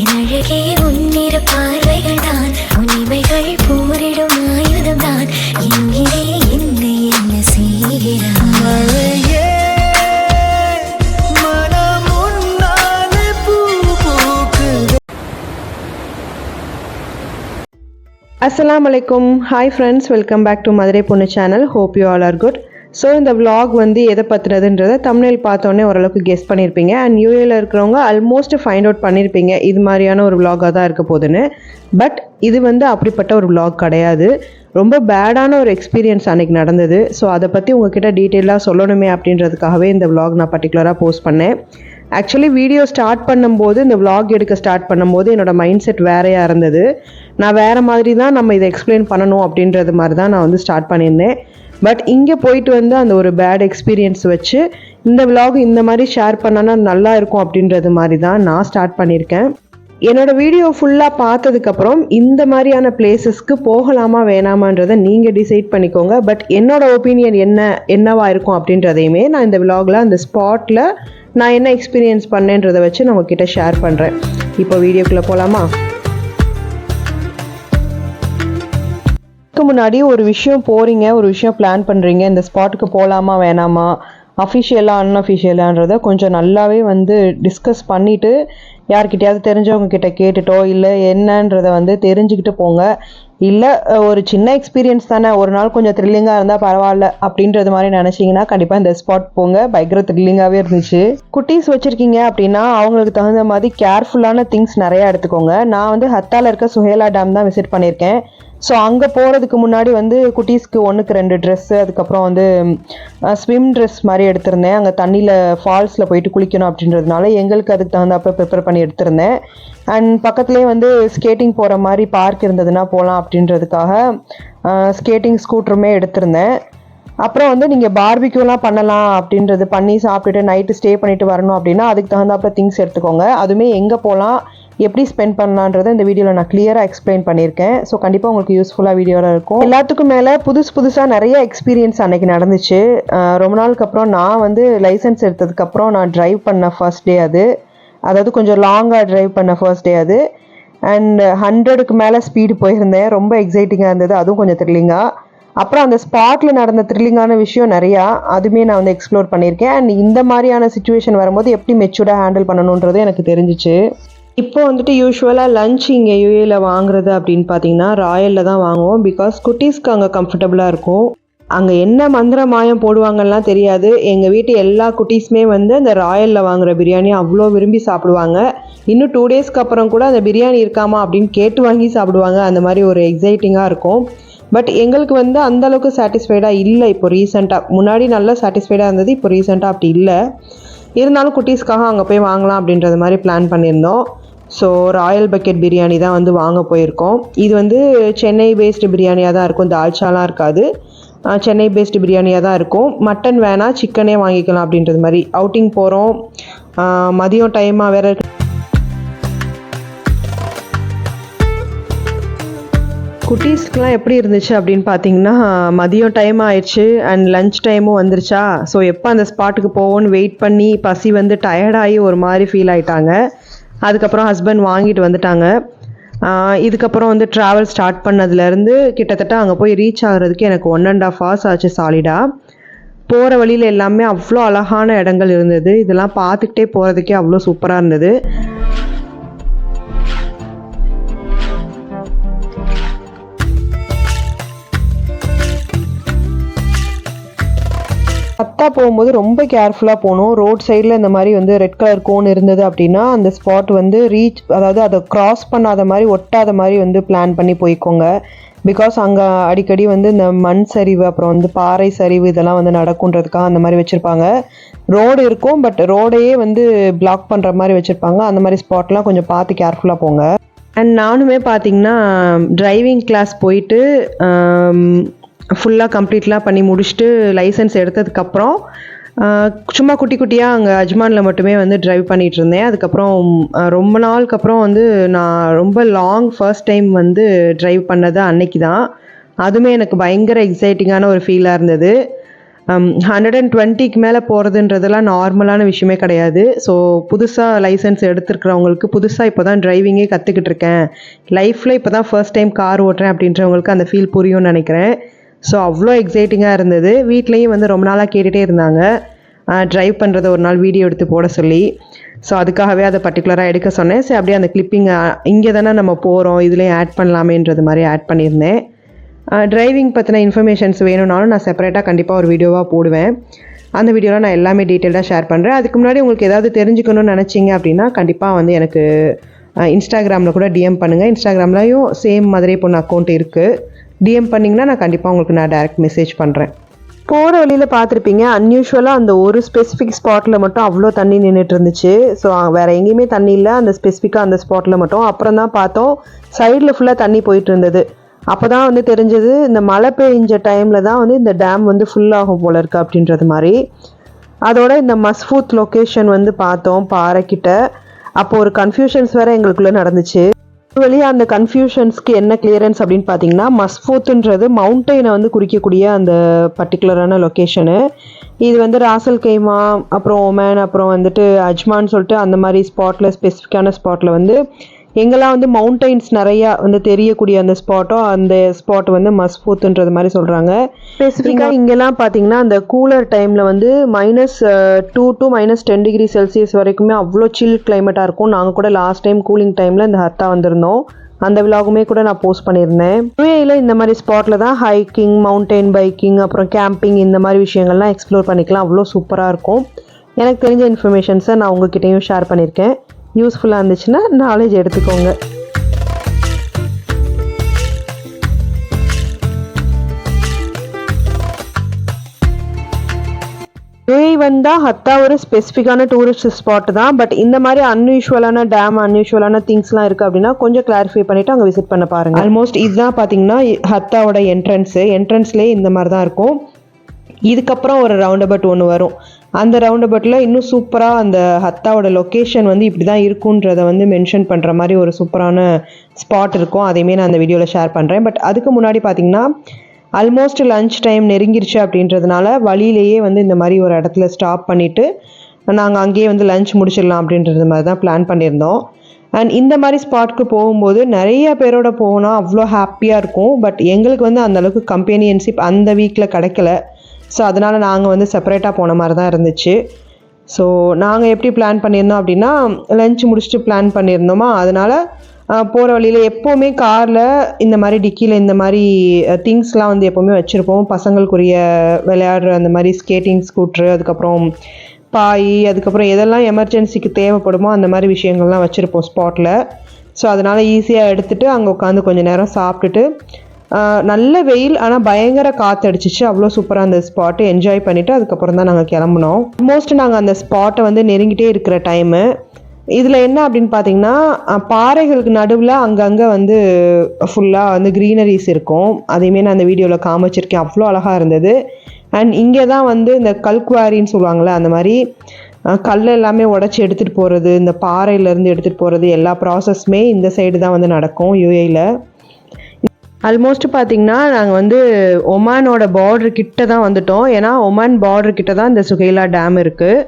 அழகே உன்னிற பார்வைகள் தான் உன்னிமைகள் போரிடும் ஆயுதம் தான் எங்கே என்னை என்ன செய்கிறாய் Assalamualaikum. Hi friends, welcome back to Madurai Ponnu channel. Hope you all are good. So இந்த vlog வந்து எதை பற்றினதுன்றதை thumbnail பார்த்தோன்னே ஓரளவுக்கு கெஸ் பண்ணியிருப்பீங்க. அண்ட் யூஏல இருக்கிறவங்க ஆல்மோஸ்ட் ஃபைண்ட் அவுட் பண்ணியிருப்பீங்க இது மாதிரியான ஒரு vlog-ஆக தான் இருக்க போகுதுன்னு. பட் இது வந்து அப்படிப்பட்ட ஒரு vlog கிடையாது. ரொம்ப பேடான ஒரு எக்ஸ்பீரியன்ஸ் அன்றைக்கி நடந்தது. ஸோ அதை பற்றி உங்ககிட்ட டீட்டெயிலாக சொல்லணுமே அப்படின்றதுக்காகவே இந்த vlog நான் பர்டிகுலராக போஸ்ட் பண்ணேன். ஆக்சுவலி வீடியோ ஸ்டார்ட் பண்ணும்போது இந்த vlog எடுக்க ஸ்டார்ட் பண்ணும்போது என்னோடய மைண்ட் செட் வேறையாக இருந்தது. நான் வேறு மாதிரி தான் நம்ம இதை எக்ஸ்பிளைன் பண்ணணும் அப்படின்றது மாதிரி தான் நான் வந்து ஸ்டார்ட் பண்ணியிருந்தேன். பட் இங்கே போயிட்டு வந்து அந்த ஒரு பேட் எக்ஸ்பீரியன்ஸ் வச்சு இந்த vlog இந்த மாதிரி ஷேர் பண்ணனா நல்லா இருக்கும் அப்படின்றது மாதிரி தான் நான் ஸ்டார்ட் பண்ணியிருக்கேன். என்னோடய வீடியோ ஃபுல்லாக பார்த்ததுக்கப்புறம் இந்த மாதிரியான பிளேசஸ்க்கு போகலாமா வேணாமான்றதை நீங்கள் டிசைட் பண்ணிக்கோங்க. பட் என்னோடய ஒப்பீனியன் என்னவா இருக்கும் அப்படின்றதையுமே நான் இந்த vlogல அந்த ஸ்பாட்டில் நான் என்ன எக்ஸ்பீரியன்ஸ் பண்ணேன்றதை வச்சு நான் உங்ககிட்ட ஷேர் பண்ணுறேன். இப்போ வீடியோக்குள்ளே போகலாமா? முன்னாடி ஒரு விஷயம் போகிறீங்க, ஒரு விஷயம் பிளான் பண்ணுறீங்க, இந்த ஸ்பாட்டுக்கு போகலாமா வேணாமா, அஃபிஷியலாக அன்அஃபிஷியலான்றதை கொஞ்சம் நல்லாவே வந்து டிஸ்கஸ் பண்ணிவிட்டு யார்கிட்டையாவது தெரிஞ்சவங்க கிட்ட கேட்டுட்டோ இல்லை என்னன்றதை வந்து தெரிஞ்சுக்கிட்டு போங்க. இல்லை ஒரு சின்ன எக்ஸ்பீரியன்ஸ் தானே, ஒரு நாள் கொஞ்சம் த்ரில்லிங்காக இருந்தால் பரவாயில்ல அப்படின்றது மாதிரி நினச்சிங்கன்னா கண்டிப்பாக இந்த ஸ்பாட் போங்க. பயங்கர த்ரில்லிங்காகவே இருந்துச்சு. குட்டீஸ் வச்சுருக்கீங்க அப்படின்னா அவங்களுக்கு தகுந்த மாதிரி கேர்ஃபுல்லான திங்ஸ் நிறையா எடுத்துக்கோங்க. நான் வந்து ஹத்தாவில் இருக்க சுஹேலா டேம் தான் விசிட் பண்ணியிருக்கேன். ஸோ அங்கே போகிறதுக்கு முன்னாடி வந்து குட்டீஸ்க்கு 1க்கு 2 ட்ரெஸ்ஸு, அதுக்கப்புறம் வந்து ஸ்விம் ட்ரெஸ் மாதிரி எடுத்திருந்தேன். அங்கே தண்ணியில் ஃபால்ஸில் போயிட்டு குளிக்கணும் அப்படின்றதுனால எங்களுக்கு அதுக்கு தகுந்தாப்போ ப்ரிப்பேர் பண்ணி எடுத்திருந்தேன். அண்ட் பக்கத்துலேயே வந்து ஸ்கேட்டிங் போகிற மாதிரி பார்க் இருந்ததுன்னா போகலாம் அப்படின்றதுக்காக ஸ்கேட்டிங் ஸ்கூட்டருமே எடுத்திருந்தேன். அப்புறம் வந்து நீங்கள் பார்பிக்யூலாம் பண்ணலாம் அப்படின்றது பண்ணி சாப்பிட்டுட்டு நைட்டு ஸ்டே பண்ணிவிட்டு வரணும் அப்படின்னா அதுக்கு தகுந்தாப்புல திங்ஸ் எடுத்துக்கோங்க. அதுவுமே எங்கே போகலாம் எப்படி ஸ்பெண்ட் பண்ணலான்றதை இந்த வீடியோவில் நான் கிளியராக எக்ஸ்பிளைன் பண்ணியிருக்கேன். ஸோ கண்டிப்பாக உங்களுக்கு யூஸ்ஃபுல்லாக வீடியோவில் இருக்கும். எல்லாத்துக்கும் மேலே புதுசாக நிறைய எக்ஸ்பீரியன்ஸ் அன்றைக்கி நடந்துச்சு. ரொம்ப நாளுக்கு அப்புறம் நான் வந்து லைசன்ஸ் எடுத்ததுக்கப்புறம் நான் ட்ரைவ் பண்ண ஃபர்ஸ்ட் டே அது, அதாவது கொஞ்சம் லாங்காக ட்ரைவ் பண்ண ஃபர்ஸ்ட் டே அது. அண்ட் 100க்கு மேலே ஸ்பீடு போயிருந்தேன். ரொம்ப எக்ஸைட்டிங்காக இருந்தது, அதுவும் கொஞ்சம் த்ரில்லிங்காக. அப்புறம் அந்த ஸ்பாட்டில் நடந்த த்ரில்லிங்கான விஷயம் நிறையா, அதுவுமே நான் வந்து எக்ஸ்ப்ளோர் பண்ணியிருக்கேன். அண்ட் இந்த மாதிரியான சுச்சுவேஷன் வரும்போது எப்படி மெச்சூர்டாக ஹேண்டில் பண்ணணுன்றது எனக்கு தெரிஞ்சிச்சு. இப்போ வந்துட்டு யூஸ்வலாக லஞ்ச் இங்கே யூஏல வாங்குறது அப்படின்னு பார்த்தீங்கன்னா ராயலில் தான் வாங்குவோம். பிகாஸ் குட்டீஸ்க்கு அங்கே கம்ஃபர்டபுளாக இருக்கும். அங்கே என்ன மந்திர மாயம் போடுவாங்கலாம் தெரியாது. எங்கள் வீட்டு எல்லா குட்டீஸுமே வந்து அந்த ராயலில் வாங்குகிற பிரியாணி அவ்வளோ விரும்பி சாப்பிடுவாங்க. இன்னும் 2 டேஸ்க்கு அப்புறம் கூட அந்த பிரியாணி இருக்காமா அப்படின்னு கேட்டு வாங்கி சாப்பிடுவாங்க. அந்த மாதிரி ஒரு எக்ஸைட்டிங்காக இருக்கும். பட் எங்களுக்கு வந்து அந்தளவுக்கு சாட்டிஸ்ஃபைடாக இல்லை இப்போ ரீசெண்டாக. முன்னாடி நல்லா சாட்டிஸ்ஃபைடாக இருந்தது, இப்போ ரீசெண்டாக அப்படி இல்லை. இருந்தாலும் குட்டீஸ்க்காக அங்கே போய் வாங்கலாம் அப்படின்றது மாதிரி பிளான் பண்ணியிருந்தோம். ஸோ ராயல் பக்கெட் பிரியாணி தான் வந்து வாங்க போயிருக்கோம். இது வந்து சென்னை பேஸ்டு பிரியாணியாக தான் இருக்கும், தால்ச்சாலாம் இருக்காது. சென்னை பேஸ்டு பிரியாணியாக தான் இருக்கும். மட்டன் வேணால் சிக்கனே வாங்கிக்கலாம் அப்படின்றது மாதிரி. அவுட்டிங் போகிறோம், மதியம் டைமாக வேறு. குட்டீஸ்க்கெலாம் எப்படி இருந்துச்சு அப்படின்னு பார்த்தீங்கன்னா மதியம் டைம் ஆயிடுச்சு அண்ட் லஞ்ச் டைமும் வந்துருச்சா. ஸோ எப்போ அந்த ஸ்பாட்டுக்கு போவோன்னு வெயிட் பண்ணி பசி வந்து டயர்டாகி ஒரு மாதிரி ஃபீல் ஆகிட்டாங்க. அதுக்கப்புறம் ஹஸ்பண்ட் வாங்கிட்டு வந்துட்டாங்க. இதுக்கப்புறம் வந்து ட்ராவல் ஸ்டார்ட் பண்ணதுலேருந்து கிட்டத்தட்ட அங்கே போய் ரீச் ஆகிறதுக்கு எனக்கு 1.5 hours ஆச்சு சாலிடாக. போகிற வழியில் எல்லாமே அவ்வளோ அழகான இடங்கள் இருந்தது. இதெல்லாம் பார்த்துக்கிட்டே போகிறதுக்கே அவ்வளோ சூப்பராக இருந்தது. பத்தா போகும்போது ரொம்ப கேர்ஃபுல்லாக போகணும். ரோட் சைடில் இந்த மாதிரி வந்து ரெட் கலர் கோன் இருந்தது அப்படின்னா அந்த ஸ்பாட் வந்து அதாவது அதை க்ராஸ் பண்ணாத மாதிரி ஒட்டாத மாதிரி வந்து பிளான் பண்ணி போய்க்கோங்க. பிகாஸ் அங்கே அடிக்கடி வந்து இந்த மண் சரிவு அப்புறம் வந்து பாறை சரிவு இதெல்லாம் வந்து நடக்குன்றதுக்காக அந்த மாதிரி வச்சுருப்பாங்க. ரோடு இருக்கும், பட் ரோடையே வந்து பிளாக் பண்ணுற மாதிரி வச்சுருப்பாங்க. அந்த மாதிரி ஸ்பாட்லாம் கொஞ்சம் பார்த்து கேர்ஃபுல்லாக போங்க. அண்ட் நானுமே பார்த்தீங்கன்னா டிரைவிங் கிளாஸ் போயிட்டு ஃபுல்லாக கம்ப்ளீட்லாம் பண்ணி முடிச்சுட்டு லைசன்ஸ் எடுத்ததுக்கப்புறம் சும்மா குட்டி குட்டியாக அங்கே அஜ்மானில் மட்டுமே வந்து ட்ரைவ் பண்ணிகிட்டு இருந்தேன். அதுக்கப்புறம் ரொம்ப நாளுக்கு அப்புறம் வந்து நான் ரொம்ப லாங் ஃபர்ஸ்ட் டைம் வந்து ட்ரைவ் பண்ணது அன்னைக்கு தான். அதுவுமே எனக்கு பயங்கர எக்ஸைட்டிங்கான ஒரு ஃபீலாக இருந்தது. 120க்கு மேலே போகிறதுன்றதெல்லாம் நார்மலான விஷயமே கிடையாது. ஸோ புதுசாக லைசன்ஸ் எடுத்துருக்கிறவங்களுக்கு, புதுசாக இப்போ தான் டிரைவிங்கே கற்றுக்கிட்டு இருக்கேன், லைஃப்பில் இப்போ தான் ஃபர்ஸ்ட் டைம் கார் ஓட்டுறேன் அப்படின்றவங்களுக்கு அந்த ஃபீல் புரியும்னு நினைக்கிறேன். ஸோ அவ்வளோ எக்ஸைட்டிங்காக இருந்தது. வீட்லேயும் வந்து ரொம்ப நாளாக கேட்டுகிட்டே இருந்தாங்க ட்ரைவ் பண்ணுறதை ஒரு நாள் வீடியோ எடுத்து போட சொல்லி. ஸோ அதுக்காகவே அதை பர்டிகுலராக எடுக்க சொன்னேன். சரி அப்படியே அந்த கிளிப்பிங் இங்கே தானே நம்ம போகிறோம், இதுலேயும் ஆட் பண்ணலாமேன்றது மாதிரி ஆட் பண்ணியிருந்தேன். டிரைவிங் பற்றின இன்ஃபர்மேஷன்ஸ் வேணும்னாலும் நான் செப்பரேட்டாக கண்டிப்பாக ஒரு வீடியோவாக போடுவேன். அந்த வீடியோவில் நான் எல்லாமே டீட்டெயிலாக ஷேர் பண்ணுறேன். அதுக்கு முன்னாடி உங்களுக்கு ஏதாவது தெரிஞ்சுக்கணும்னு நினச்சிங்க அப்படின்னா கண்டிப்பாக வந்து எனக்கு இன்ஸ்டாகிராமில் கூட டிஎம் பண்ணுங்கள். இன்ஸ்டாகிராம்லேயும் சேம் மதுரை பொண்ணு அக்கௌண்ட் இருக்குது. டிஎம் பண்ணிங்கன்னா நான் கண்டிப்பாக உங்களுக்கு நான் டைரக்ட் மெசேஜ் பண்ணுறேன். போகிற வழியில் பார்த்துருப்பீங்க, அன்யூஷுவலாக அந்த ஒரு ஸ்பெசிஃபிக் ஸ்பாட்டில் மட்டும் அவ்வளோ தண்ணி நின்றுட்டு இருந்துச்சு. ஸோ வேறு எங்கேயுமே தண்ணி இல்லை, அந்த ஸ்பெசிஃபிக்காக அந்த ஸ்பாட்டில் மட்டும். அப்புறம் தான் பார்த்தோம் சைடில் ஃபுல்லாக தண்ணி போயிட்டு இருந்தது. அப்போ தான் வந்து தெரிஞ்சது இந்த மழை பெஞ்ச டைமில் தான் வந்து இந்த டேம் வந்து ஃபுல்லாகும் போல இருக்குது அப்படின்றது மாதிரி. அதோட இந்த மஸ்ஃபூத் லொக்கேஷன் வந்து பார்த்தோம் பாறைக்கிட்ட. அப்போ ஒரு கன்ஃபியூஷன்ஸ் வேறு எங்களுக்குள்ளே நடந்துச்சு. வெளியே அந்த கன்ஃபியூஷன்ஸ்க்கு என்ன கிளியரன்ஸ் அப்படின்னு பார்த்தீங்கன்னா, மஸ்ஃபூத்துன்றது மவுண்டெயினை வந்து குறிக்கக்கூடிய அந்த பர்டிகுலரான லொக்கேஷனு. இது வந்து ராசல் கைமா, அப்புறம் ஒமேன், அப்புறம் வந்துட்டு அஜ்மான் சொல்லிட்டு அந்த மாதிரி ஸ்பாட்டில், ஸ்பெசிஃபிக்கான ஸ்பாட்டில் வந்து எங்கெல்லாம் வந்து மவுண்டெயின்ஸ் நிறையா வந்து தெரியக்கூடிய அந்த ஸ்பாட்டோ அந்த ஸ்பாட் வந்து மஸ்ஃபூத்துன்றது மாதிரி சொல்கிறாங்க. ஸ்பெசிஃபிக்காக இங்கெல்லாம் பார்த்தீங்கன்னா அந்த கூலர் டைமில் வந்து -2 to -10 டிகிரி செல்சியஸ் வரைக்குமே அவ்வளோ சில் கிளைமேட்டாக இருக்கும். நாங்கள் கூட லாஸ்ட் டைம் கூலிங் டைமில் இந்த ஹத்தா வந்திருந்தோம். அந்த விலாகுமே கூட நான் போஸ்ட் பண்ணியிருந்தேன். யுஏஇல இந்த மாதிரி ஸ்பாட்டில் தான் ஹைக்கிங், மவுண்டெயின் பைக்கிங், அப்புறம் கேம்பிங் இந்த மாதிரி விஷயங்கள்லாம் எக்ஸ்ப்ளோர் பண்ணிக்கலாம். அவ்வளோ சூப்பராக இருக்கும். எனக்கு தெரிஞ்ச இன்ஃபர்மேஷன்ஸை நான் உங்ககிட்டையும் ஷேர் பண்ணியிருக்கேன். யூஸ்ஃபுல்லாக இருந்துச்சுன்னா நாலேஜ் எடுத்துக்கோங்க. யுஏஇ வந்தால் ஹத்தா ஒரு ஸ்பெசிஃபிக்கான டூரிஸ்ட் ஸ்பாட் தான். பட் இந்த மாதிரி அன்யூஷுவலான டேம், அன்யூஷுவலான திங்ஸ்லாம் இருக்குது அப்படின்னா கொஞ்சம் கிளாரிஃபை பண்ணிவிட்டு அங்கே விசிட் பண்ண பாருங்கள். ஆல்மோஸ்ட் இதுதான் பார்த்தீங்கன்னா ஹத்தாவோட என்ட்ரன்ஸ்லேயே இந்த மாதிரி தான் இருக்கும். இதுக்கப்புறம் ஒரு ரவுண்ட் அபவுட் ஒன்று வரும். அந்த ரவுண்ட் அபவுட்டில் இன்னும் சூப்பராக அந்த ஹத்தாவோட லொக்கேஷன் வந்து இப்படி தான் இருக்குன்றதை வந்து மென்ஷன் பண்ணுற மாதிரி ஒரு சூப்பரான ஸ்பாட் இருக்கும். அதையுமே நான் அந்த வீடியோவில் ஷேர் பண்ணுறேன். பட் அதுக்கு முன்னாடி பார்த்திங்கன்னா ஆல்மோஸ்ட் லன்ச் டைம் நெருங்கிருச்சு அப்படின்றதுனால வழியிலேயே வந்து இந்த மாதிரி ஒரு இடத்துல ஸ்டாப் பண்ணிவிட்டு நாங்கள் அங்கேயே வந்து லன்ச் முடிச்சிடலாம் அப்படின்றது மாதிரி தான் பிளான் பண்ணியிருந்தோம். அண்ட் இந்த மாதிரி ஸ்பாட்க்கு போகும்போது நிறைய பேரோட போனால் அவ்வளோ ஹாப்பியாக இருக்கும். பட் எங்களுக்கு வந்து அந்தளவுக்கு கம்பெனியன்ஷிப் அந்த வீக்கில் கிடைக்கல. ஸோ அதனால் நாங்கள் வந்து செப்பரேட்டாக போன மாதிரி தான் இருந்துச்சு. ஸோ நாங்கள் எப்படி பிளான் பண்ணியிருந்தோம் அப்படின்னா லன்ச் முடிச்சுட்டு பிளான் பண்ணியிருந்தோமா, அதனால் போகிற வழியில் எப்போவுமே காரில் இந்த மாதிரி டிக்கியில் இந்த மாதிரி திங்ஸ்லாம் வந்து எப்போவுமே வச்சுருப்போம். பசங்களுக்குரிய விளையாடுற அந்த மாதிரி ஸ்கேட்டிங் ஸ்கூட்ரு, அதுக்கப்புறம் பாய், அதுக்கப்புறம் எதெல்லாம் எமர்ஜென்சிக்கு தேவைப்படுமோ அந்த மாதிரி விஷயங்கள்லாம் வச்சுருப்போம் ஸ்பாட்டில். ஸோ அதனால் ஈஸியாக எடுத்துகிட்டு அங்கே உட்காந்து கொஞ்சம் நேரம் சாப்பிட்டுட்டு, நல்ல வெயில் ஆனால் பயங்கர காற்றடிச்சிச்சு. அவ்வளோ சூப்பராக அந்த ஸ்பாட்டை என்ஜாய் பண்ணிவிட்டு அதுக்கப்புறம் தான் நாங்கள் கிளம்புனோம். ஆல்மோஸ்ட் நாங்கள் அந்த ஸ்பாட்டை வந்து நெருங்கிட்டே இருக்கிற டைமு. இதில் என்ன அப்படின்னு பார்த்தீங்கன்னா பாறைகளுக்கு நடுவில் அங்கங்கே வந்து ஃபுல்லாக வந்து க்ரீனரிஸ் இருக்கும். அதையுமே நான் அந்த வீடியோவில் காமிச்சிருக்கேன். அவ்வளோ அழகாக இருந்தது. அண்ட் இங்கே தான் வந்து இந்த கல்குவாரின்னு சொல்லுவாங்கள்ல, அந்த மாதிரி கல் எல்லாமே உடச்சி எடுத்துகிட்டு போகிறது, இந்த பாறையிலேருந்து எடுத்துகிட்டு போகிறது எல்லா ப்ராசஸுமே இந்த சைடு தான் வந்து நடக்கும் யுஏஇல. ஆல்மோஸ்ட் பார்த்திங்கன்னா நாங்கள் வந்து ஒமானோட பார்டர் கிட்ட தான் வந்துட்டோம். ஏன்னா ஒமான் பார்டர் கிட்ட தான் இந்த சுகைலா டேம் இருக்குது.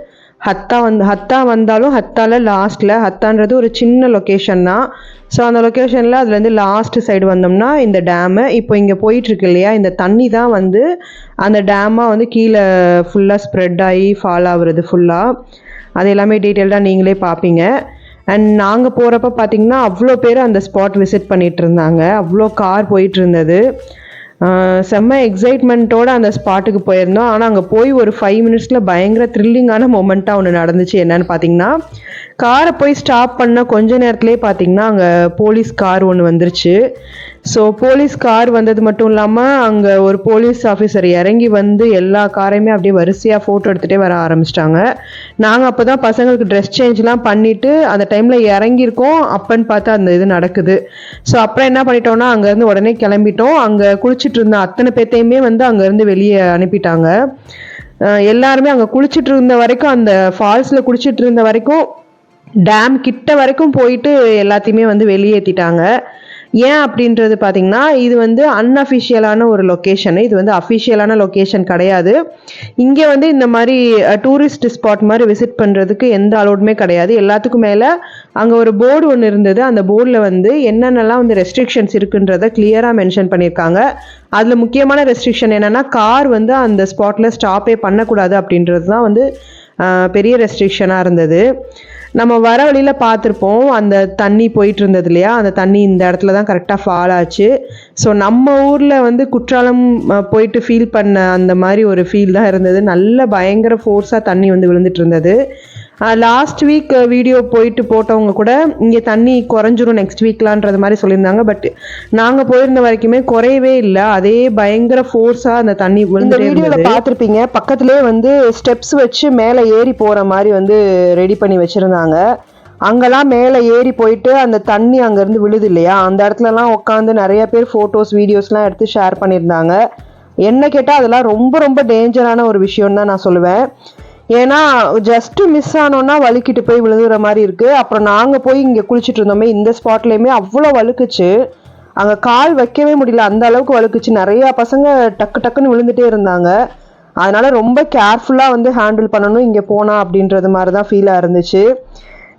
ஹத்தா வந்தாலும் ஹத்தாவில் லாஸ்ட்டில், ஹத்தான்றது ஒரு சின்ன லொக்கேஷன் தான். ஸோ அந்த லொக்கேஷனில் அதுலேருந்து லாஸ்ட் சைடு வந்தோம்னா இந்த டேமு இப்போ இங்கே போயிட்டுருக்கு இல்லையா, இந்த தண்ணி தான் வந்து அந்த டேமாக வந்து கீழே ஃபுல்லாக ஸ்ப்ரெட் ஆகி ஃபால் ஆகுறது ஃபுல்லாக. அது எல்லாமே டீட்டெயில்டாக நீங்களே பார்ப்பீங்க. அண்ட் நாங்கள் போகிறப்ப பார்த்திங்கன்னா அவ்வளோ பேர் அந்த ஸ்பாட் விசிட் பண்ணிகிட்டு இருந்தாங்க. அவ்வளோ கார் போயிட்டு இருந்தது. செம்ம எக்ஸைட்மெண்ட்டோடு அந்த ஸ்பாட்டுக்கு போயிருந்தோம். ஆனால் அங்கே போய் ஒரு 5 மினிட்ஸில் பயங்கர த்ரில்லிங்கான மொமெண்ட்டாக ஒன்று நடந்துச்சு. என்னன்னு பார்த்தீங்கன்னா, காரை போய் ஸ்டாப் பண்ண கொஞ்ச நேரத்துலேயே பார்த்தீங்கன்னா அங்கே போலீஸ் கார் ஒன்று வந்துருச்சு. ஸோ போலீஸ் கார் வந்தது மட்டும் இல்லாமல் அங்கே ஒரு போலீஸ் ஆஃபீஸர் இறங்கி வந்து எல்லா காரையுமே அப்படியே வரிசையாக ஃபோட்டோ எடுத்துகிட்டே வர ஆரம்பிச்சிட்டாங்க. நாங்கள் அப்போ தான் பசங்களுக்கு ட்ரெஸ் சேஞ்ச்லாம் பண்ணிவிட்டு அந்த டைமில் இறங்கியிருக்கோம். அப்போன்னு பார்த்தா அந்த இது நடக்குது. ஸோ அப்புறம் என்ன பண்ணிட்டோம்னா அங்கேருந்து உடனே கிளம்பிட்டோம். அங்கே குளிச்சுட்டு இருந்த அத்தனை பேர்த்தையுமே வந்து அங்கேருந்து வெளியே அனுப்பிட்டாங்க. எல்லாருமே அங்கே குளிச்சுட்டு இருந்த வரைக்கும், அந்த ஃபால்ஸில் குளிச்சுட்டு இருந்த வரைக்கும், டேம் கிட்ட வரைக்கும் போயிட்டு எல்லாத்தையுமே வந்து வெளியேற்றிட்டாங்க. ஏன் அப்படின்றது பார்த்தீங்கன்னா இது வந்து அன்அஃபிஷியலான ஒரு லொக்கேஷன், இது வந்து அஃபிஷியலான லொக்கேஷன் கிடையாது. இங்கே வந்து இந்த மாதிரி டூரிஸ்ட் ஸ்பாட் மாதிரி விசிட் பண்ணுறதுக்கு எந்த அலோடுமே கிடையாது. எல்லாத்துக்கும் மேலே அங்கே ஒரு போர்டு ஒன்று இருந்தது. அந்த போர்டில் வந்து என்னென்னலாம் வந்து ரெஸ்ட்ரிக்ஷன்ஸ் இருக்குன்றதை கிளியராக மென்ஷன் பண்ணியிருக்காங்க. அதில் முக்கியமான ரெஸ்ட்ரிக்ஷன் என்னென்னா கார் வந்து அந்த ஸ்பாட்டில் ஸ்டாப்பே பண்ணக்கூடாது அப்படின்றது தான் வந்து பெரிய ரெஸ்ட்ரிக்ஷனாக இருந்தது. நம்ம வர வழியில் பார்த்துருப்போம் அந்த தண்ணி போயிட்டு இருந்தது இல்லையா, அந்த தண்ணி இந்த இடத்துல தான் கரெக்டாக ஃபால் ஆச்சு. ஸோ நம்ம ஊரில் வந்து குற்றாலம் போயிட்டு ஃபீல் பண்ண அந்த மாதிரி ஒரு ஃபீல் தான் இருந்தது. நல்ல பயங்கர ஃபோர்ஸாக தண்ணி வந்து விழுந்துட்டு இருந்தது. லாஸ்ட் வீக் வீடியோ போயிட்டு போட்டவங்க கூட இங்கே தண்ணி குறைஞ்சிரும் நெக்ஸ்ட் வீக்லான்றது மாதிரி சொல்லியிருந்தாங்க. பட் நாங்கள் போயிருந்த வரைக்குமே குறையவே இல்லை, அதே பயங்கர ஃபோர்ஸாக அந்த தண்ணி விழுந்து. வீடியோவில் பார்த்துருப்பீங்க, பக்கத்துலேயே வந்து ஸ்டெப்ஸ் வச்சு மேலே ஏறி போகிற மாதிரி வந்து ரெடி பண்ணி வச்சுருந்தாங்க. அங்கெல்லாம் மேலே ஏறி போயிட்டு அந்த தண்ணி அங்கேருந்து விழுது இல்லையா, அந்த இடத்துலலாம் உட்காந்து நிறைய பேர் ஃபோட்டோஸ் வீடியோஸ்லாம் எடுத்து ஷேர் பண்ணியிருந்தாங்க. என்ன கேட்டால் அதெல்லாம் ரொம்ப ரொம்ப டேஞ்சரான ஒரு விஷயம் தான் நான் சொல்லுவேன். ஏன்னா ஜஸ்ட்டு மிஸ் ஆனோன்னா வழுக்கிட்டு போய் விழுகுற மாதிரி இருக்குது. அப்புறம் நாங்கள் போய் இங்கே குளிச்சுட்டு இருந்தோமே இந்த ஸ்பாட்லேயுமே அவ்வளோ வழுக்குச்சு, அங்கே கால் வைக்கவே முடியல, அந்த அளவுக்கு வழுக்குச்சு. நிறையா பசங்க டக்கு டக்குன்னு விழுந்துட்டே இருந்தாங்க. அதனால் ரொம்ப கேர்ஃபுல்லாக வந்து ஹேண்டில் பண்ணணும் இங்கே போனால் அப்படின்றது மாதிரி தான் ஃபீலாக இருந்துச்சு.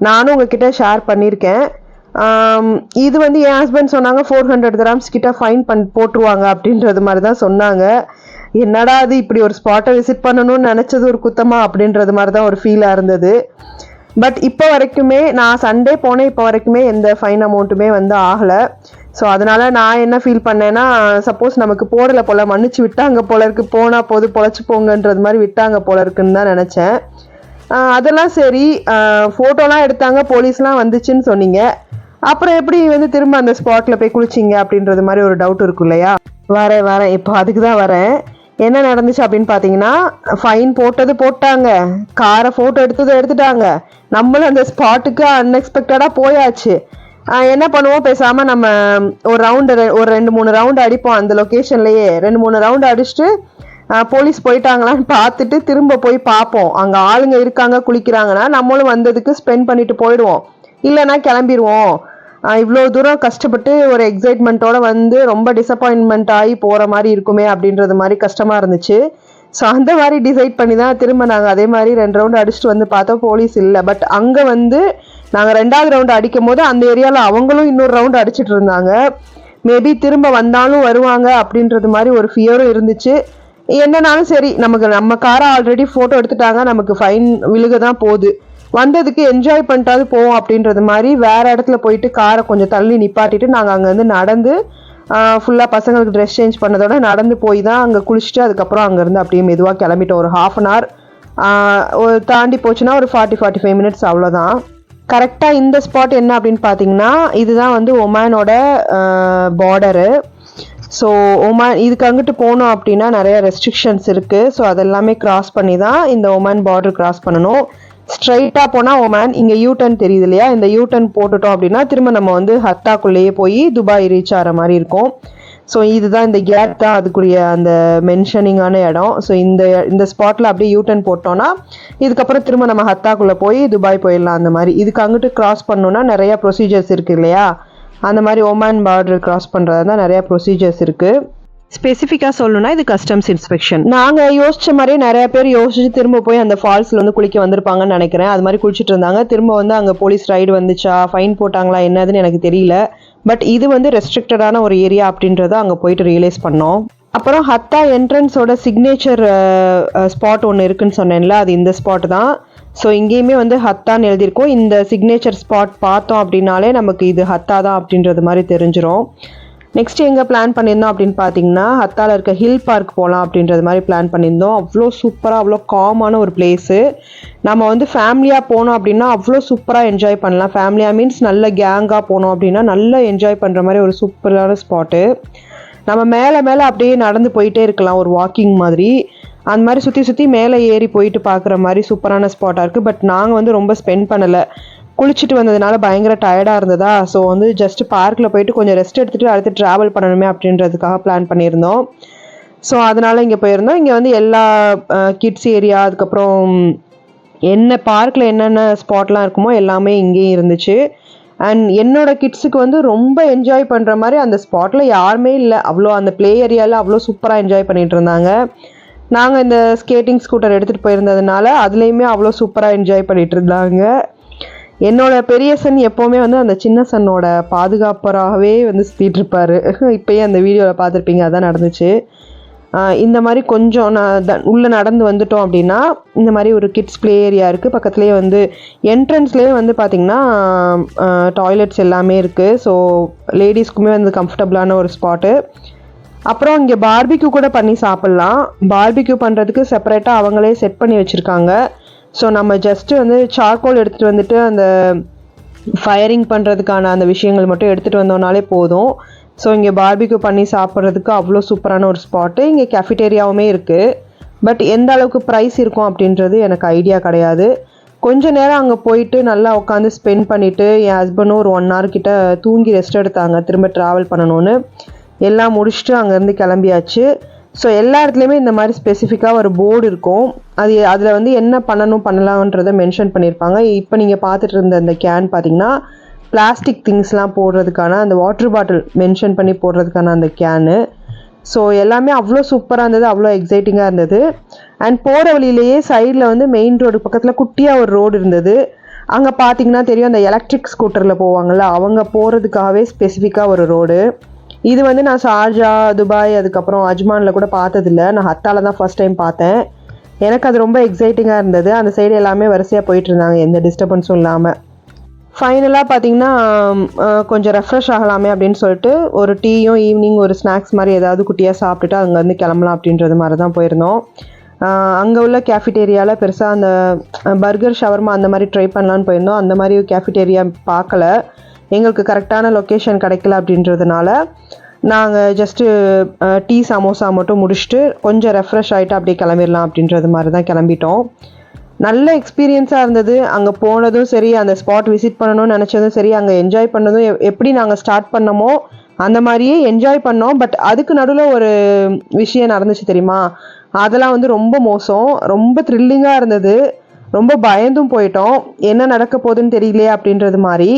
நானும் உங்ககிட்ட ஷேர் பண்ணியிருக்கேன். இது வந்து என் ஹஸ்பண்ட் சொன்னாங்க 400 dirhams கிட்ட ஃபைன் போட்டுருவாங்க அப்படின்றது மாதிரி தான் சொன்னாங்க. என்னடா அது இப்படி ஒரு ஸ்பாட்டை விசிட் பண்ணணும்னு நினச்சது ஒரு குத்தமா அப்படின்றது மாதிரி தான் ஒரு ஃபீலாக இருந்தது. பட் இப்போ வரைக்குமே நான் சண்டே போனேன், இப்போ வரைக்குமே எந்த ஃபைன் அமௌண்ட்டுமே வந்து ஆகலை. ஸோ அதனால் நான் என்ன ஃபீல் பண்ணேன்னா, சப்போஸ் நமக்கு போடலை போல், மன்னிச்சு விட்டாங்க போல இருக்கு, போனால் போது பொழைச்சி போங்கன்றது மாதிரி விட்டாங்க போல இருக்குன்னு தான் நினச்சேன். அதெல்லாம் சரி, ஃபோட்டோலாம் எடுத்தாங்க, போலீஸ்லாம் வந்துச்சுன்னு சொன்னீங்க, அப்புறம் எப்படி வந்து திரும்ப அந்த ஸ்பாட்டில் போய் குளிச்சிங்க அப்படின்றது மாதிரி ஒரு டவுட் இருக்கும் இல்லையா. வரேன் இப்போ அதுக்கு தான் வரேன். என்ன நடந்துச்சு அப்படின்னு பார்த்தீங்கன்னா, ஃபைன் போட்டாங்க, காரை ஃபோட்டோ எடுத்துட்டாங்க, நம்மளும் அந்த ஸ்பாட்டுக்கு அன்எக்ஸ்பெக்டடாக போயாச்சு. என்ன பண்ணுவோம், பேசாமல் நம்ம ஒரு 2-3 ரவுண்டு அடிப்போம் அந்த லொக்கேஷன்லேயே. 2-3 ரவுண்டு அடிச்சுட்டு போலீஸ் போயிட்டாங்களான்னு பார்த்துட்டு திரும்ப போய் பார்ப்போம். அங்கே ஆளுங்க இருக்காங்க குளிக்கிறாங்கன்னா நம்மளும் வந்ததுக்கு ஸ்பெண்ட் பண்ணிட்டு போயிடுவோம், இல்லைன்னா கிளம்பிடுவோம். இவ்வளோ தூரம் கஷ்டப்பட்டு ஒரு எக்ஸைட்மெண்ட்டோட வந்து ரொம்ப டிசப்பாயின்மெண்ட் ஆகி போகிற மாதிரி இருக்குமே அப்படின்றது மாதிரி கஷ்டமாக இருந்துச்சு. ஸோ அந்த மாதிரி டிசைட் பண்ணி தான் திரும்ப நாங்கள் அதே மாதிரி 2 ரவுண்டு அடிச்சுட்டு வந்து பார்த்தோம், போலீஸ் இல்லை. பட் அங்கே வந்து நாங்கள் 2வது ரவுண்டு அடிக்கும் போது அந்த ஏரியாவில் அவங்களும் இன்னொரு ரவுண்டு அடிச்சுட்டு இருந்தாங்க. மேபி திரும்ப வந்தாலும் வருவாங்க அப்படின்றது மாதிரி ஒரு ஃபியரும் இருந்துச்சு. என்னன்னாலும் சரி, நம்ம காரை ஆல்ரெடி ஃபோட்டோ எடுத்துட்டாங்க, நமக்கு ஃபைன் விழுக தான் போகுது, வந்ததுக்கு என்ஜாய் பண்ணிட்டாது போவோம் அப்படின்றது மாதிரி வேறு இடத்துல போயிட்டு காரை கொஞ்சம் தள்ளி நிப்பாட்டிட்டு நாங்கள் அங்கேருந்து நடந்து ஃபுல்லாக பசங்களுக்கு ட்ரெஸ் சேஞ்ச் பண்ணதோட நடந்து போய் தான் அங்கே குளிச்சுட்டு அதுக்கப்புறம் அங்கேருந்து அப்படியே மெதுவாக கிளம்பிட்டோம். ஒரு 1/2 hour தாண்டி போச்சுன்னா ஒரு 40-45 minutes அவ்வளோதான். கரெக்டாக இந்த ஸ்பாட் என்ன அப்படின்னு பார்த்தீங்கன்னா, இதுதான் வந்து ஒமானோட பார்டரு. ஸோ ஒமான் இதுக்கு அங்கிட்டு போனோம் அப்படின்னா நிறைய ரெஸ்ட்ரிக்ஷன்ஸ் இருக்குது. ஸோ அதெல்லாமே கிராஸ் பண்ணி தான் இந்த ஒமான் பார்டர் கிராஸ் பண்ணணும். ஸ்ட்ரைட்டாக போனால் ஒமான், இங்கே யூடர்ன் தெரியுது இல்லையா, இந்த யூடர்ன் போட்டுட்டோம் அப்படின்னா திரும்ப நம்ம வந்து ஹத்தாக்குள்ளேயே போய் துபாய் ரீச் ஆகிற மாதிரி இருக்கும். ஸோ இதுதான் இந்த கேட் தான் அதுக்குரிய அந்த மென்ஷனிங்கான இடம். ஸோ இந்த ஸ்பாட்டில் அப்படியே யூடர்ன் போட்டோன்னா இதுக்கப்புறம் திரும்ப நம்ம ஹத்தாக்குள்ளே போய் துபாய் போயிடலாம். அந்த மாதிரி இதுக்கு அங்கிட்டு கிராஸ் பண்ணோன்னா நிறையா ப்ரொசீஜர்ஸ் இருக்குது இல்லையா, அந்த மாதிரி ஒமான் பார்டர் கிராஸ் பண்ணுறது தான் நிறையா ப்ரொசீஜர்ஸ் இருக்குது. ஸ்பெசிஃபிக்காக சொல்லணும்னா இது கஸ்டம்ஸ் இன்ஸ்பெக்ஷன். நாங்கள் யோசித்த மாதிரியே நிறைய பேர் யோசிச்சு திரும்ப போய் அந்த ஃபால்ஸில் வந்து குளிக்க வந்திருப்பாங்கன்னு நினைக்கிறேன். அது மாதிரி குளிச்சுட்டு இருந்தாங்க. திரும்ப வந்து அங்கே போலீஸ் ரைடு வந்துச்சா, ஃபைன் போட்டாங்களா என்னதுன்னு எனக்கு தெரியல. பட் இது வந்து ரெஸ்ட்ரிக்டடான ஒரு ஏரியா அப்படின்றத அங்கே போயிட்டு ரியலைஸ் பண்ணோம். அப்புறம் ஹத்தா என்ட்ரன்ஸோட சிக்னேச்சர் ஸ்பாட் ஒன்று இருக்குன்னு சொன்னேன்ல, அது இந்த ஸ்பாட் தான். ஸோ இங்கேயுமே வந்து ஹத்தான்னு எழுதியிருக்கோம். இந்த சிக்னேச்சர் ஸ்பாட் பார்த்தோம் அப்படின்னாலே நமக்கு இது ஹத்தா தான் அப்படின்றது மாதிரி தெரிஞ்சிடும். நெக்ஸ்ட் எங்கே பிளான் பண்ணியிருந்தோம் அப்படின்னு பார்த்தீங்கன்னா, ஹத்தாவில் இருக்க ஹில் பார்க் போகலாம் அப்படின்றது மாதிரி பிளான் பண்ணியிருந்தோம். அவ்வளோ சூப்பராக அவ்வளோ காமான ஒரு பிளேஸு. நம்ம வந்து ஃபேமிலியாக போனோம் அப்படின்னா அவ்வளோ சூப்பராக என்ஜாய் பண்ணலாம். ஃபேமிலியாக மீன்ஸ் நல்ல கேங்காக போனோம் அப்படின்னா நல்லா என்ஜாய் பண்ணுற மாதிரி ஒரு சூப்பரான ஸ்பாட்டு. நம்ம மேலே அப்படியே நடந்து போயிட்டே இருக்கலாம், ஒரு வாக்கிங் மாதிரி. அந்த மாதிரி சுற்றி மேலே ஏறி போயிட்டு பார்க்குற மாதிரி சூப்பரான ஸ்பாட்டாக இருக்குது. பட் நாங்கள் வந்து ரொம்ப ஸ்பெண்ட் பண்ணலை, குளிச்சுட்டு வந்ததுனால பயங்கர டயர்டாக இருந்ததா. ஸோ வந்து ஜஸ்ட் பார்க்கில் போயிட்டு கொஞ்சம் ரெஸ்ட் எடுத்துகிட்டு அடுத்து ட்ராவல் பண்ணணுமே அப்படின்றதுக்காக பிளான் பண்ணியிருந்தோம். ஸோ அதனால் இங்கே போயிருந்தோம். இங்கே வந்து எல்லா கிட்ஸ் ஏரியா, அதுக்கப்புறம் என்ன பார்க்கில் என்னென்ன ஸ்பாட்லாம் இருக்குமோ எல்லாமே இங்கேயும் இருந்துச்சு. அண்ட் என்னோட கிட்ஸுக்கு வந்து ரொம்ப என்ஜாய் பண்ணுற மாதிரி அந்த ஸ்பாட்டில் யாருமே இல்லை. அவ்வளோ அந்த ப்ளே ஏரியாவில் அவ்வளோ சூப்பராக என்ஜாய் பண்ணிகிட்டு இருந்தாங்க. நாங்கள் இந்த ஸ்கேட்டிங் ஸ்கூட்டர் எடுத்துகிட்டு போயிருந்ததுனால அதுலேயுமே அவ்வளோ சூப்பராக என்ஜாய் பண்ணிகிட்டு இருந்தாங்க. என்னோட பெரிய சன் எப்போவுமே வந்து அந்த சின்ன சன்னோட பாதுகாப்பராகவே வந்து சுற்றிட்டு இருப்பார். இப்போயே அந்த வீடியோவில் பார்த்துருப்பீங்க, அதான் நடந்துச்சு. இந்த மாதிரி கொஞ்சம் உள்ளே நடந்து வந்துட்டோம் அப்படின்னா இந்த மாதிரி ஒரு கிட்ஸ் ப்ளே ஏரியா இருக்குது. பக்கத்துலேயே வந்து என்ட்ரன்ஸ்லேயே வந்து பார்த்திங்கன்னா டாய்லெட்ஸ் எல்லாமே இருக்குது. ஸோ லேடிஸ்க்குமே வந்து கம்ஃபர்டபுளான ஒரு ஸ்பாட்டு. அப்புறம் இங்கே பார்பிக்யூ கூட பண்ணி சாப்பிட்லாம். பார்பிக்யூ பண்ணுறதுக்கு செப்பரேட்டாக அவங்களே செட் பண்ணி வச்சுருக்காங்க. ஸோ நம்ம ஜஸ்ட்டு வந்து சார்கோல் எடுத்துகிட்டு வந்துட்டு அந்த ஃபயரிங் பண்ணுறதுக்கான அந்த விஷயங்கள் மட்டும் எடுத்துகிட்டு வந்தோம்னாலே போதும். ஸோ இங்கே பார்பிக்யூ பண்ணி சாப்பிட்றதுக்கு அவ்வளோ சூப்பரான ஒரு ஸ்பாட்டு. இங்கே கேஃபிடேரியாவுமே இருக்குது. பட் எந்த அளவுக்கு ப்ரைஸ் இருக்கும் அப்படின்றது எனக்கு ஐடியா கிடையாது. கொஞ்ச நேரம் அங்கே போயிட்டு நல்லா உட்காந்து ஸ்பெண்ட் பண்ணிவிட்டு என் ஹஸ்பண்டும் ஒரு 1 hour கிட்ட தூங்கி ரெஸ்ட் எடுத்தாங்க. திரும்ப ட்ராவல் பண்ணணும்னு எல்லாம் முடிச்சுட்டு அங்கேருந்து கிளம்பியாச்சு. ஸோ எல்லா இடத்துலையுமே இந்த மாதிரி ஸ்பெசிஃபிக்காக ஒரு போர்டு இருக்கும். அதில் வந்து என்ன பண்ணலான்றதை மென்ஷன் பண்ணியிருப்பாங்க. இப்போ நீங்கள் பார்த்துட்டு இருந்த அந்த கேன் பார்த்தீங்கன்னா பிளாஸ்டிக் திங்ஸ்லாம் போடுறதுக்கான அந்த வாட்டர் பாட்டில் மென்ஷன் பண்ணி போடுறதுக்கான அந்த கேனு. ஸோ எல்லாமே அவ்வளோ சூப்பராக இருந்தது, அவ்வளோ எக்ஸைட்டிங்காக இருந்தது. அண்ட் போகிற வழியிலேயே சைடில் வந்து மெயின் ரோடு பக்கத்தில் குட்டியாக ஒரு ரோடு இருந்தது. அங்கே பார்த்தீங்கன்னா தெரியும், அந்த எலக்ட்ரிக் ஸ்கூட்டரில் போவாங்கள்ல, அவங்க போகிறதுக்காகவே ஸ்பெசிஃபிக்காக ஒரு ரோடு. இது வந்து நான் ஷார்ஜா, துபாய், அதுக்கப்புறம் அஜ்மானில் கூட பார்த்ததில்ல. நான் ஹத்தால தான் ஃபர்ஸ்ட் டைம் பார்த்தேன். எனக்கு அது ரொம்ப எக்ஸைட்டிங்காக இருந்தது. அந்த சைடு எல்லாமே வரிசையாக போயிட்டு இருந்தாங்க, எந்த டிஸ்டர்பன்ஸும் இல்லாமல். ஃபைனலாக பார்த்தீங்கன்னா கொஞ்சம் ரெஃப்ரெஷ் ஆகலாமே அப்படின்னு சொல்லிட்டு ஒரு டீயும் ஈவினிங் ஒரு ஸ்நாக்ஸ் மாதிரி ஏதாவது குட்டியாக சாப்பிட்டுட்டு அங்கேருந்து கிளம்பலாம் அப்படின்றது மாதிரி தான் போயிருந்தோம். அங்கே உள்ள கேஃபிடேரியாவில் பெருசாக அந்த பர்கர் ஷவர்மா அந்த மாதிரி ட்ரை பண்ணலான்னு போயிருந்தோம். அந்த மாதிரி கேஃபிடேரியா பார்க்கல, எங்களுக்கு கரெக்டான லொக்கேஷன் கிடைக்கல. அப்படின்றதுனால நாங்கள் ஜஸ்ட்டு டீ சமோசா மட்டும் முடிச்சுட்டு கொஞ்சம் ரெஃப்ரெஷ் ஆகிட்டு அப்படியே கிளம்பிடலாம் அப்படின்றது மாதிரி தான் கிளம்பிட்டோம். நல்ல எக்ஸ்பீரியன்ஸாக இருந்தது. அங்கே போனதும் சரி, அந்த ஸ்பாட் விசிட் பண்ணணும்னு நினச்சதும் சரி, அங்கே என்ஜாய் பண்ணதும் எப்படி நாங்கள் ஸ்டார்ட் பண்ணமோ அந்த மாதிரியே என்ஜாய் பண்ணோம். பட் அதுக்கு நடுவில் ஒரு விஷயம் நடந்துச்சு தெரியுமா, அதெல்லாம் வந்து ரொம்ப மோசம். ரொம்ப த்ரில்லிங்காக இருந்தது, ரொம்ப பயந்தும் போயிட்டோம். என்ன நடக்க போகுதுன்னு தெரியலையே அப்படின்றது மாதிரி.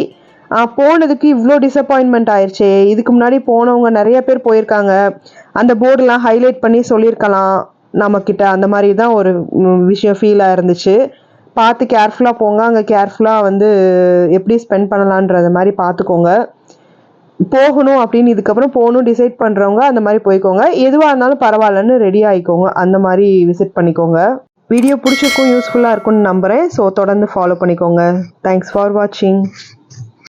போனதுக்கு இவ்வளோ டிசப்பாயின்மெண்ட் ஆயிடுச்சு. இதுக்கு முன்னாடி போனவங்க நிறைய பேர் போயிருக்காங்க, அந்த போர்டெலாம் ஹைலைட் பண்ணி சொல்லியிருக்கலாம் நம்மக்கிட்ட. அந்த மாதிரி தான் ஒரு விஷயம் ஃபீலாக இருந்துச்சு. பார்த்து கேர்ஃபுல்லாக போங்க. அங்கே கேர்ஃபுல்லாக வந்து எப்படி ஸ்பெண்ட் பண்ணலான்றது மாதிரி பார்த்துக்கோங்க. போகணும் அப்படின்னு இதுக்கப்புறம் போகணும் டிசைட் பண்ணுறவங்க அந்த மாதிரி போய்க்கோங்க. எதுவாக இருந்தாலும் பரவாயில்லன்னு ரெடி ஆகிக்கோங்க, அந்த மாதிரி விசிட் பண்ணிக்கோங்க. வீடியோ பிடிச்சிருக்கும், யூஸ்ஃபுல்லாக இருக்கும்னு நம்புகிறேன். ஸோ தொடர்ந்து ஃபாலோ பண்ணிக்கோங்க. தேங்க்ஸ் ஃபார் வாட்சிங்.